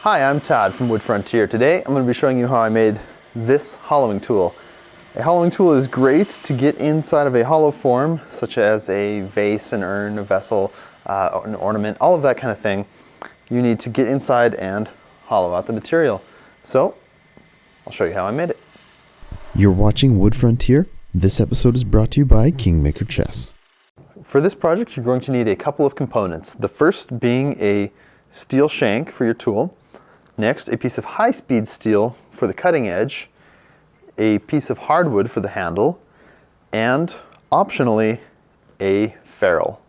Hi, I'm Todd from Wood Frontier. Today I'm going to be showing you how I made this hollowing tool. A hollowing tool is great to get inside of a hollow form, such as a vase, an urn, a vessel, an ornament, all of that kind of thing. You need to get inside and hollow out the material. So I'll show you how I made it. You're watching Wood Frontier. This episode is brought to you by Kingmaker Chess. For this project, you're going to need a couple of components. The first being a steel shank for your tool. Next, a piece of high-speed steel for the cutting edge, a piece of hardwood for the handle, and optionally, a ferrule.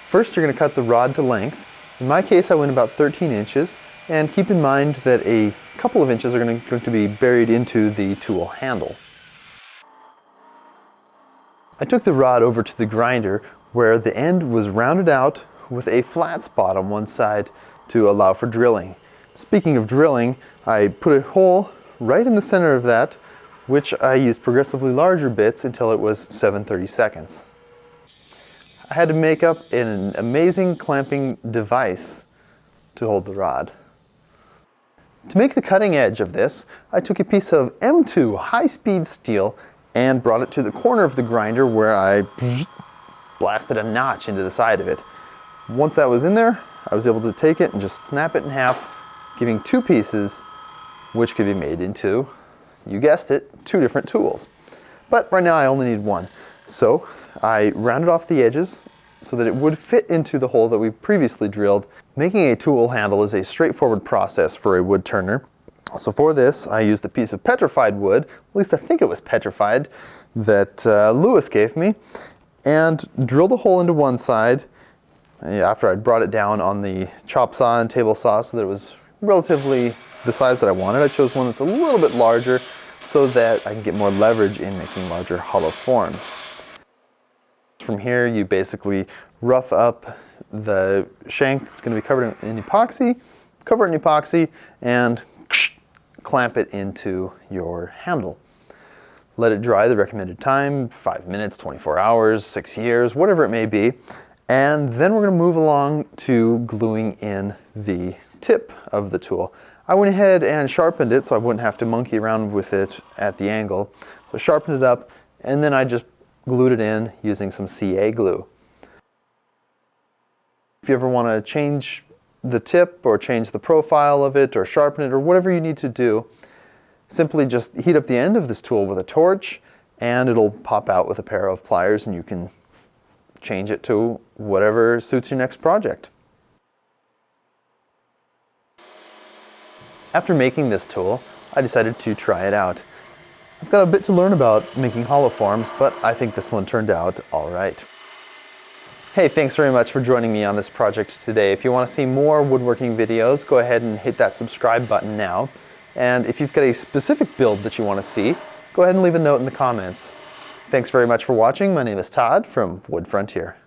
First, you're going to cut the rod to length. In my case, I went about 13 inches, and keep in mind that a couple of inches are going to be buried into the tool handle. I took the rod over to the grinder where the end was rounded out with a flat spot on one side to allow for drilling. Speaking of drilling, I put a hole right in the center of that, which I used progressively larger bits until it was 7/32. I had to make up an amazing clamping device to hold the rod. To make the cutting edge of this, I took a piece of M2 high-speed steel and brought it to the corner of the grinder where I blasted a notch into the side of it. Once that was in there, I was able to take it and just snap it in half, giving two pieces, which could be made into, you guessed it, two different tools. But right now I only need one. So I rounded off the edges so that it would fit into the hole that we previously drilled. Making a tool handle is a straightforward process for a wood turner. So for this, I used a piece of petrified wood, at least I think it was petrified, that Lewis gave me, and drilled a hole into one side after I'd brought it down on the chop saw and table saw so that it was relatively the size that I wanted. I chose one that's a little bit larger so that I can get more leverage in making larger hollow forms. From here, you basically rough up the shank that's going to be covered in epoxy, cover it in epoxy, and clamp it into your handle. Let it dry the recommended time, 5 minutes, 24 hours, 6 years, whatever it may be. And then we're going to move along to gluing in the tip of the tool. I went ahead and sharpened it so I wouldn't have to monkey around with it at the angle. So sharpened it up, and then I just glued it in using some CA glue. If you ever want to change the tip or change the profile of it or sharpen it or whatever you need to do, simply just heat up the end of this tool with a torch and it'll pop out with a pair of pliers and you can change it to whatever suits your next project. After making this tool, I decided to try it out. I've got a bit to learn about making hollow forms, but I think this one turned out all right. Hey, thanks very much for joining me on this project today. If you want to see more woodworking videos, go ahead and hit that subscribe button now. And if you've got a specific build that you want to see, go ahead and leave a note in the comments. Thanks very much for watching. My name is Todd from Wood Frontier.